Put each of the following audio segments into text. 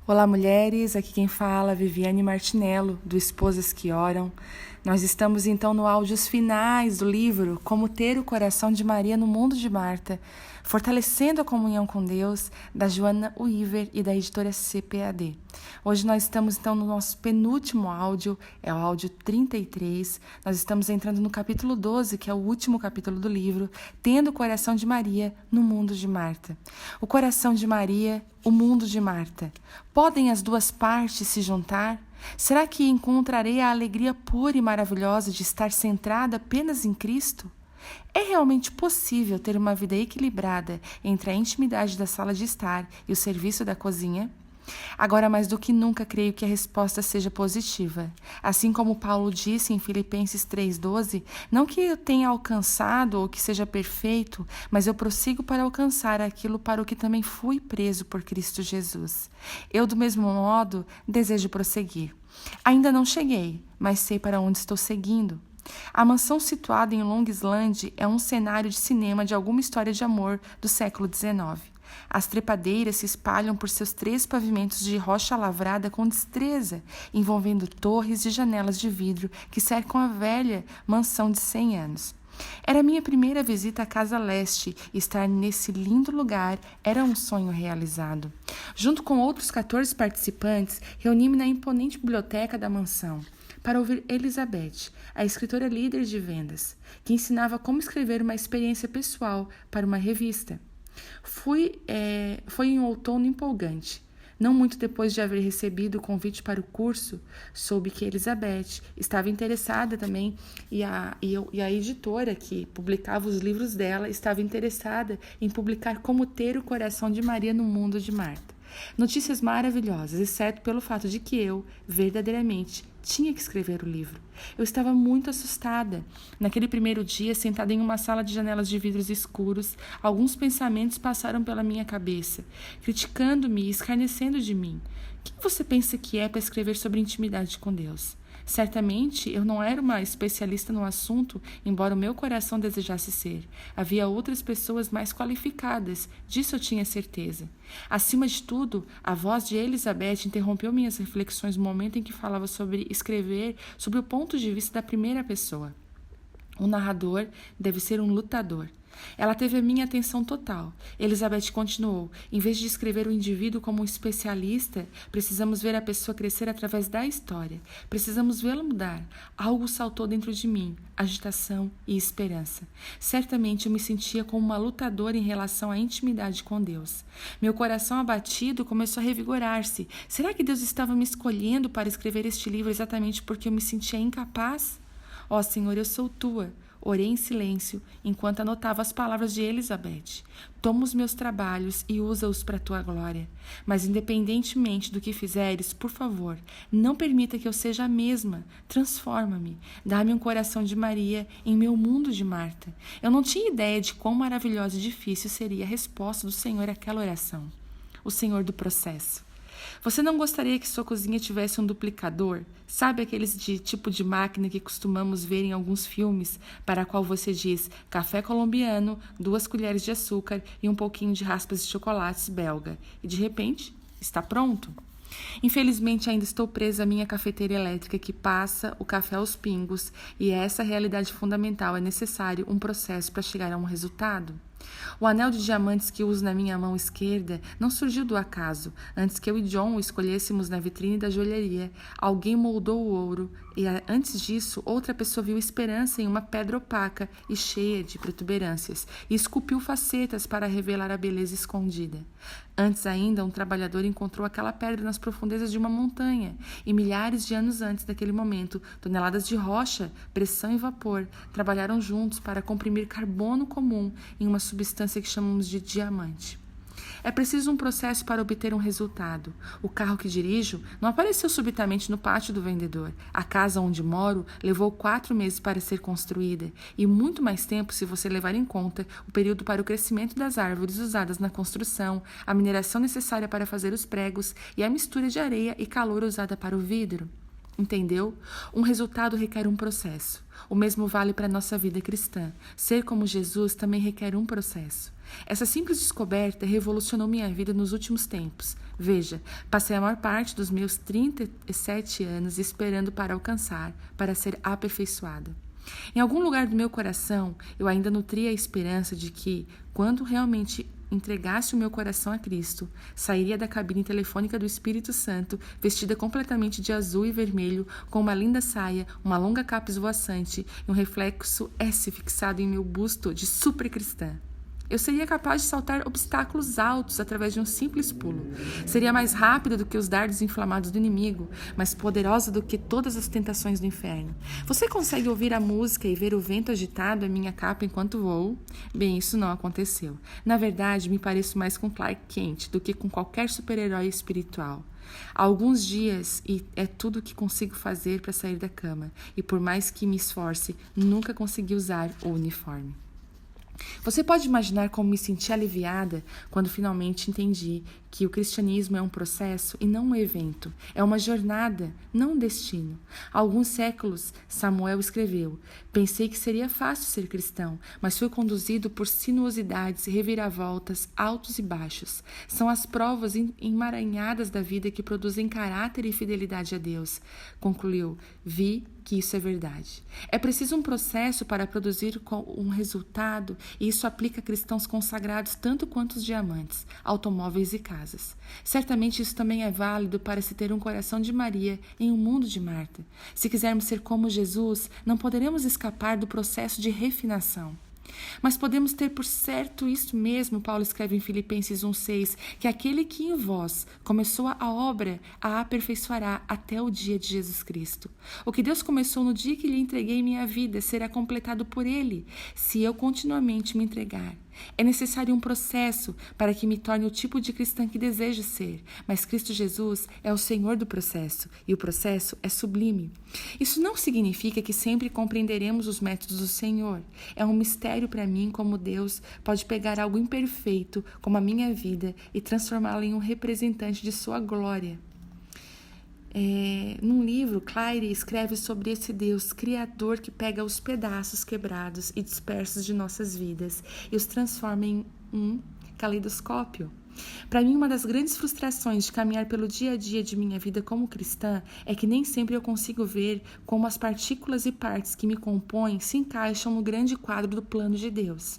Olá, mulheres. Aqui quem fala é Viviane Martinello, do Esposas que Oram. Nós estamos então no áudios finais do livro Como Ter o Coração de Maria no Mundo de Marta, fortalecendo a comunhão com Deus, da Joana Weaver e da editora CPAD. Hoje nós estamos então no nosso penúltimo áudio, é o áudio 33. Nós estamos entrando no capítulo 12, que é o último capítulo do livro, Tendo o Coração de Maria no Mundo de Marta. O coração de Maria, o mundo de Marta. Podem as duas partes se juntar? Será que encontrarei a alegria pura e maravilhosa de estar centrada apenas em Cristo? É realmente possível ter uma vida equilibrada entre a intimidade da sala de estar e o serviço da cozinha? Agora, mais do que nunca, creio que a resposta seja positiva. Assim como Paulo disse em Filipenses 3,12, não que eu tenha alcançado ou que seja perfeito, mas eu prossigo para alcançar aquilo para o que também fui preso por Cristo Jesus. Eu, do mesmo modo, desejo prosseguir. Ainda não cheguei, mas sei para onde estou seguindo. A mansão situada em Long Island é um cenário de cinema de alguma história de amor do século XIX. As trepadeiras se espalham por seus 3 pavimentos de rocha lavrada com destreza, envolvendo torres e janelas de vidro que cercam a velha mansão de 100 anos. Era minha primeira visita à Casa Leste e estar nesse lindo lugar era um sonho realizado. Junto com outros 14 participantes, reuni-me na imponente biblioteca da mansão para ouvir Elizabeth, a escritora líder de vendas, que ensinava como escrever uma experiência pessoal para uma revista. Foi em um outono empolgante. Não muito depois de haver recebido o convite para o curso, soube que Elizabeth estava interessada também e a editora que publicava os livros dela estava interessada em publicar Como Ter o Coração de Maria no Mundo de Marta. Notícias maravilhosas, exceto pelo fato de que eu, verdadeiramente, tinha que escrever o livro. Eu estava muito assustada. Naquele primeiro dia, sentada em uma sala de janelas de vidros escuros, alguns pensamentos passaram pela minha cabeça, criticando-me e escarnecendo de mim. Quem você pensa que é para escrever sobre intimidade com Deus? Certamente, eu não era uma especialista no assunto, embora o meu coração desejasse ser. Havia outras pessoas mais qualificadas, disso eu tinha certeza. Acima de tudo, a voz de Elizabeth interrompeu minhas reflexões no momento em que falava sobre escrever sob o ponto de vista da primeira pessoa. O narrador deve ser um lutador. Ela teve a minha atenção total. Elizabeth continuou. Em vez de escrever o indivíduo como um especialista, precisamos ver a pessoa crescer através da história. Precisamos vê-la mudar. Algo saltou dentro de mim, agitação e esperança. Certamente eu me sentia como uma lutadora em relação à intimidade com Deus. Meu coração abatido começou a revigorar-se. Será que Deus estava me escolhendo para escrever este livro exatamente porque eu me sentia incapaz? Ó Senhor, eu sou tua. Orei em silêncio, enquanto anotava as palavras de Elizabeth. Toma os meus trabalhos e usa-os para a tua glória. Mas independentemente do que fizeres, por favor, não permita que eu seja a mesma. Transforma-me. Dá-me um coração de Maria em meu mundo de Marta. Eu não tinha ideia de quão maravilhosa e difícil seria a resposta do Senhor àquela oração. O Senhor do processo. Você não gostaria que sua cozinha tivesse um duplicador? Sabe aqueles de tipo de máquina que costumamos ver em alguns filmes, para a qual você diz café colombiano, 2 colheres de açúcar e um pouquinho de raspas de chocolates belga. E de repente, está pronto. Infelizmente, ainda estou presa à minha cafeteira elétrica que passa o café aos pingos, e essa realidade fundamental é necessário um processo para chegar a um resultado. O anel de diamantes que uso na minha mão esquerda não surgiu do acaso. Antes que eu e John o escolhêssemos na vitrine da joalheria, alguém moldou o ouro e, antes disso, outra pessoa viu esperança em uma pedra opaca e cheia de protuberâncias e esculpiu facetas para revelar a beleza escondida. Antes ainda, um trabalhador encontrou aquela pedra nas profundezas de uma montanha e milhares de anos antes daquele momento, toneladas de rocha, pressão e vapor trabalharam juntos para comprimir carbono comum em uma substância que chamamos de diamante. É preciso um processo para obter um resultado. O carro que dirijo não apareceu subitamente no pátio do vendedor. A casa onde moro levou 4 meses para ser construída e muito mais tempo se você levar em conta o período para o crescimento das árvores usadas na construção, a mineração necessária para fazer os pregos e a mistura de areia e calor usada para o vidro. Entendeu? Um resultado requer um processo. O mesmo vale para a nossa vida cristã. Ser como Jesus também requer um processo. Essa simples descoberta revolucionou minha vida nos últimos tempos. Veja, passei a maior parte dos meus 37 anos esperando para alcançar, para ser aperfeiçoada. Em algum lugar do meu coração, eu ainda nutria a esperança de que, quando realmente entregasse o meu coração a Cristo, sairia da cabine telefônica do Espírito Santo, vestida completamente de azul e vermelho, com uma linda saia, uma longa capa esvoaçante e um reflexo S fixado em meu busto de super cristã. Eu seria capaz de saltar obstáculos altos através de um simples pulo. Seria mais rápida do que os dardos inflamados do inimigo, mais poderosa do que todas as tentações do inferno. Você consegue ouvir a música e ver o vento agitado em minha capa enquanto voo? Bem, isso não aconteceu. Na verdade, me pareço mais com Clark Kent do que com qualquer super-herói espiritual. Há alguns dias e é tudo o que consigo fazer para sair da cama, e por mais que me esforce, nunca consegui usar o uniforme. Você pode imaginar como me senti aliviada quando finalmente entendi que o cristianismo é um processo e não um evento. É uma jornada, não um destino. Há alguns séculos, Samuel escreveu: pensei que seria fácil ser cristão, mas fui conduzido por sinuosidades e reviravoltas altos e baixos. São as provas emaranhadas da vida que produzem caráter e fidelidade a Deus. Concluiu: vi que isso é verdade. É preciso um processo para produzir um resultado, e isso aplica a cristãos consagrados tanto quanto os diamantes, automóveis e casas. Certamente isso também é válido para se ter um coração de Maria em um mundo de Marta. Se quisermos ser como Jesus, não poderemos escapar do processo de refinação. Mas podemos ter por certo isso mesmo, Paulo escreve em Filipenses 1,6, que aquele que em vós começou a obra a aperfeiçoará até o dia de Jesus Cristo. O que Deus começou no dia que lhe entreguei minha vida será completado por Ele, se eu continuamente me entregar. É necessário um processo para que me torne o tipo de cristã que desejo ser, mas Cristo Jesus é o Senhor do processo, e o processo é sublime. Isso não significa que sempre compreenderemos os métodos do Senhor. É um mistério para mim como Deus pode pegar algo imperfeito, como a minha vida, e transformá-la em um representante de sua glória. Num livro, Claire escreve sobre esse Deus criador que pega os pedaços quebrados e dispersos de nossas vidas e os transforma em um caleidoscópio. Para mim, uma das grandes frustrações de caminhar pelo dia a dia de minha vida como cristã é que nem sempre eu consigo ver como as partículas e partes que me compõem se encaixam no grande quadro do plano de Deus.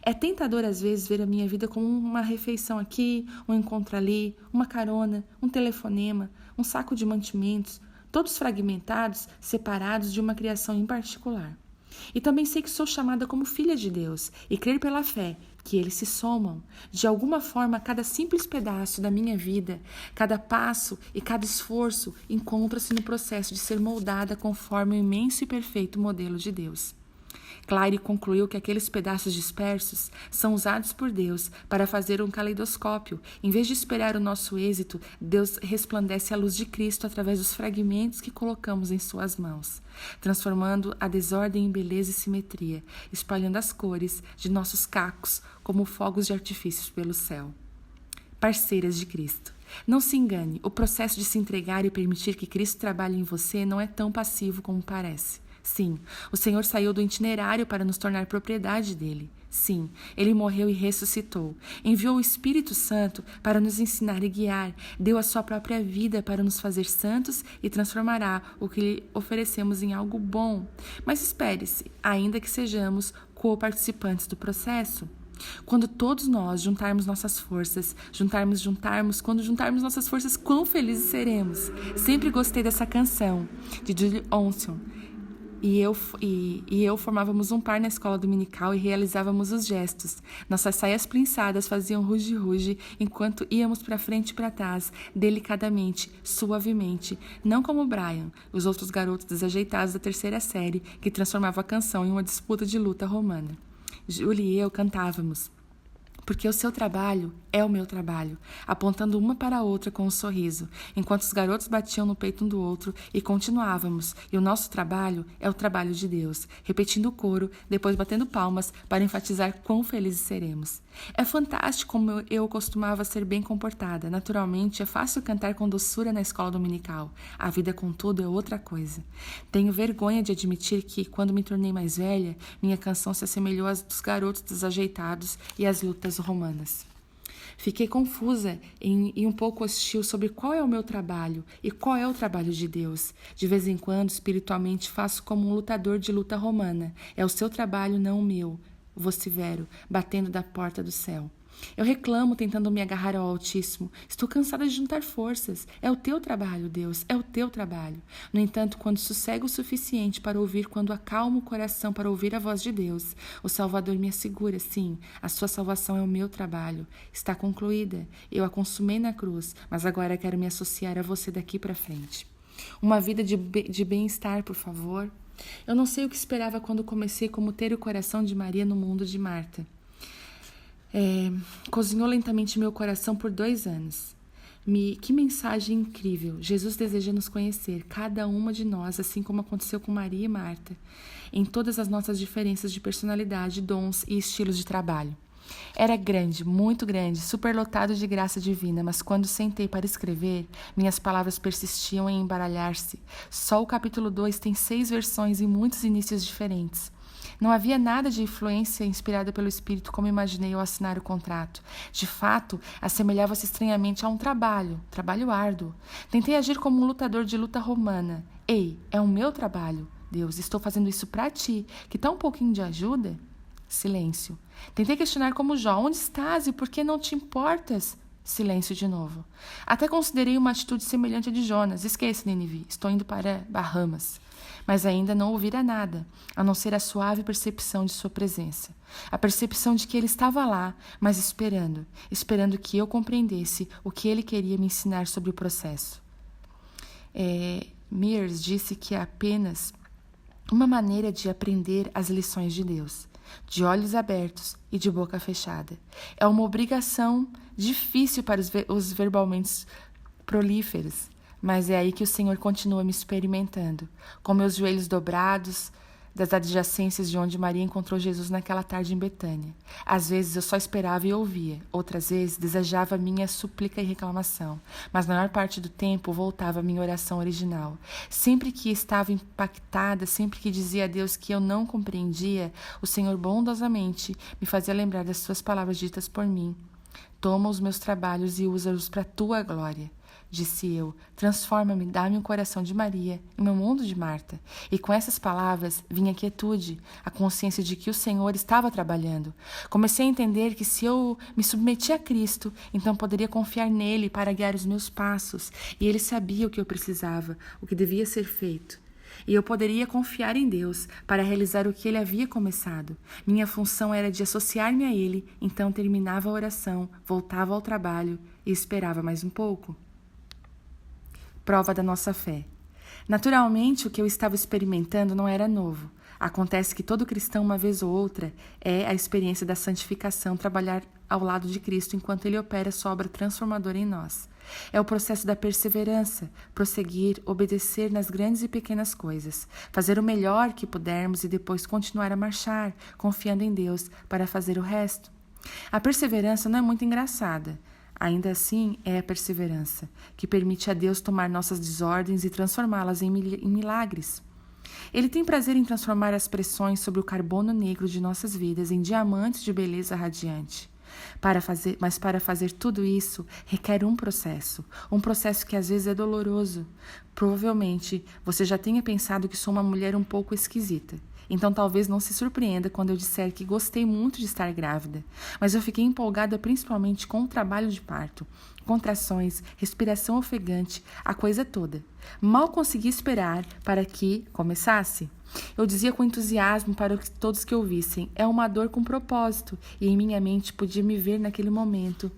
É tentador às vezes ver a minha vida como uma refeição aqui, um encontro ali, uma carona, um telefonema, um saco de mantimentos, todos fragmentados, separados de uma criação em particular. E também sei que sou chamada como filha de Deus e crer pela fé que eles se somam. De alguma forma, cada simples pedaço da minha vida, cada passo e cada esforço encontra-se no processo de ser moldada conforme o imenso e perfeito modelo de Deus. Claire concluiu que aqueles pedaços dispersos são usados por Deus para fazer um caleidoscópio. Em vez de esperar o nosso êxito, Deus resplandece a luz de Cristo através dos fragmentos que colocamos em suas mãos, transformando a desordem em beleza e simetria, espalhando as cores de nossos cacos como fogos de artifícios pelo céu. Parceiras de Cristo. Não se engane, o processo de se entregar e permitir que Cristo trabalhe em você não é tão passivo como parece. Sim, o Senhor saiu do itinerário para nos tornar propriedade dele. Sim, ele morreu e ressuscitou. Enviou o Espírito Santo para nos ensinar e guiar. Deu a sua própria vida para nos fazer santos e transformará o que lhe oferecemos em algo bom. Mas espere-se, ainda que sejamos co-participantes do processo. Quando todos nós juntarmos nossas forças, quando juntarmos nossas forças, quão felizes seremos. Sempre gostei dessa canção, de Julie Onson. E eu formávamos um par na escola dominical e realizávamos os gestos. Nossas saias prinçadas faziam ruge-ruge enquanto íamos para frente e para trás, delicadamente, suavemente, não como Brian, os outros garotos desajeitados da terceira série, que transformavam a canção em uma disputa de luta romana. Julie e eu cantávamos: porque o seu trabalho é o meu trabalho, apontando uma para a outra com um sorriso, enquanto os garotos batiam no peito um do outro e continuávamos, e o nosso trabalho é o trabalho de Deus, repetindo o coro, depois batendo palmas para enfatizar quão felizes seremos. É fantástico como eu costumava ser bem comportada. Naturalmente, é fácil cantar com doçura na escola dominical. A vida, contudo, é outra coisa. Tenho vergonha de admitir que, quando me tornei mais velha, minha canção se assemelhou às dos garotos desajeitados e às lutas romanas. Fiquei confusa e um pouco hostil sobre qual é o meu trabalho e qual é o trabalho de Deus. De vez em quando, espiritualmente, faço como um lutador de luta romana. É o seu trabalho, não o meu. Vocifero, batendo da porta do céu. Eu reclamo, tentando me agarrar ao Altíssimo. Estou cansada de juntar forças. É o teu trabalho, Deus, é o teu trabalho. No entanto, quando sossego o suficiente para ouvir, quando acalmo o coração para ouvir a voz de Deus, o Salvador me assegura, sim, a sua salvação é o meu trabalho. Está concluída. Eu a consumei na cruz, mas agora quero me associar a você daqui para frente. Uma vida de bem-estar, por favor. Eu não sei o que esperava quando comecei como ter o coração de Maria no mundo de Marta. Cozinhou lentamente meu coração por 2 anos. Que mensagem incrível! Jesus deseja nos conhecer, cada uma de nós, assim como aconteceu com Maria e Marta, em todas as nossas diferenças de personalidade, dons e estilos de trabalho. Era grande, muito grande, superlotado de graça divina, mas quando sentei para escrever, minhas palavras persistiam em embaralhar-se. Só o capítulo 2 tem 6 versões e muitos inícios diferentes. Não havia nada de influência inspirada pelo Espírito como imaginei ao assinar o contrato. De fato, assemelhava-se estranhamente a um trabalho árduo. Tentei agir como um lutador de luta romana. Ei, é o meu trabalho, Deus, estou fazendo isso para ti. Que tal um pouquinho de ajuda? Silêncio. Tentei questionar como Jó, onde estás e por que não te importas? Silêncio de novo. Até considerei uma atitude semelhante à de Jonas. Esquece, Nínive, estou indo para Bahamas. Mas ainda não ouvira nada, a não ser a suave percepção de sua presença. A percepção de que ele estava lá, mas esperando que eu compreendesse o que ele queria me ensinar sobre o processo. Mears disse que é apenas uma maneira de aprender as lições de Deus, de olhos abertos e de boca fechada. É uma obrigação difícil para os verbalmente prolíferos, mas é aí que o Senhor continua me experimentando, com meus joelhos dobrados, das adjacências de onde Maria encontrou Jesus naquela tarde em Betânia. Às vezes eu só esperava e ouvia, outras vezes desejava minha súplica e reclamação, mas na maior parte do tempo voltava à minha oração original. Sempre que estava impactada, sempre que dizia a Deus que eu não compreendia, o Senhor bondosamente me fazia lembrar das suas palavras ditas por mim. Toma os meus trabalhos e usa-os para a tua glória. Disse eu, transforma-me, dá-me um coração de Maria e meu mundo de Marta. E com essas palavras vinha a quietude, a consciência de que o Senhor estava trabalhando. Comecei a entender que se eu me submetia a Cristo, então poderia confiar nele para guiar os meus passos. E ele sabia o que eu precisava, o que devia ser feito. E eu poderia confiar em Deus para realizar o que ele havia começado. Minha função era de associar-me a ele, então terminava a oração, voltava ao trabalho e esperava mais um pouco. Prova da nossa fé. Naturalmente, o que eu estava experimentando não era novo. Acontece que todo cristão, uma vez ou outra, é a experiência da santificação, trabalhar ao lado de Cristo enquanto ele opera sua obra transformadora em nós. É o processo da perseverança, prosseguir, obedecer nas grandes e pequenas coisas, fazer o melhor que pudermos e depois continuar a marchar, confiando em Deus para fazer o resto. A perseverança não é muito engraçada. Ainda assim, é a perseverança que permite a Deus tomar nossas desordens e transformá-las em milagres. Ele tem prazer em transformar as pressões sobre o carbono negro de nossas vidas em diamantes de beleza radiante. Mas para fazer tudo isso, requer um processo que às vezes é doloroso. Provavelmente, você já tenha pensado que sou uma mulher um pouco esquisita. Então talvez não se surpreenda quando eu disser que gostei muito de estar grávida, mas eu fiquei empolgada principalmente com o trabalho de parto, contrações, respiração ofegante, a coisa toda. Mal consegui esperar para que começasse. Eu dizia com entusiasmo para todos que ouvissem, é uma dor com propósito, e em minha mente podia me ver naquele momento,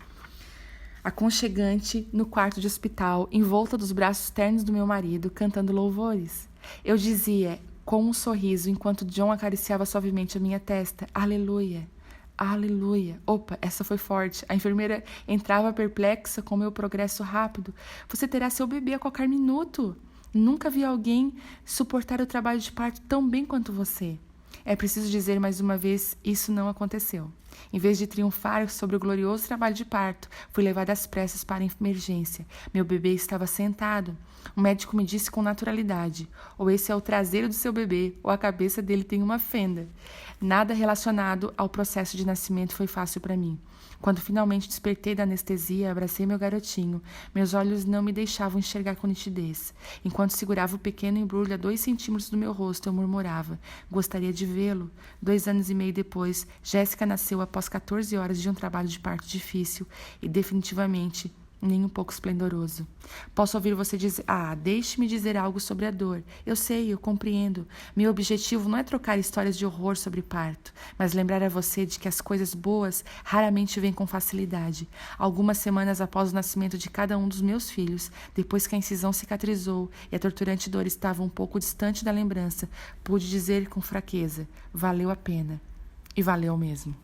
aconchegante no quarto de hospital, em volta dos braços ternos do meu marido, cantando louvores. Eu dizia com um sorriso, enquanto John acariciava suavemente a minha testa, aleluia, Aleluia. Opa, essa foi forte. A enfermeira entrava perplexa com meu progresso rápido. Você terá seu bebê a qualquer minuto. Nunca vi alguém suportar o trabalho de parto tão bem quanto você. É preciso dizer mais uma vez, isso não aconteceu. Em vez de triunfar sobre o glorioso trabalho de parto, fui levada às pressas para a emergência. Meu bebê estava sentado. O médico me disse com naturalidade: ou esse é o traseiro do seu bebê, ou a cabeça dele tem uma fenda. Nada relacionado ao processo de nascimento foi fácil para mim. Quando finalmente despertei da anestesia, abracei meu garotinho. Meus olhos não me deixavam enxergar com nitidez. Enquanto segurava o pequeno embrulho a 2 centímetros do meu rosto, eu murmurava: gostaria de vê-lo. 2 anos e meio depois, Jéssica nasceu após 14 horas de um trabalho de parto difícil e definitivamente nem um pouco esplendoroso. Posso ouvir você dizer: deixe-me dizer algo sobre a dor. Eu sei, eu compreendo. Meu objetivo não é trocar histórias de horror sobre parto, mas lembrar a você de que as coisas boas raramente vêm com facilidade. Algumas semanas após o nascimento de cada um dos meus filhos, depois que a incisão cicatrizou e a torturante dor estava um pouco distante da lembrança, pude dizer com fraqueza: valeu a pena. E valeu mesmo.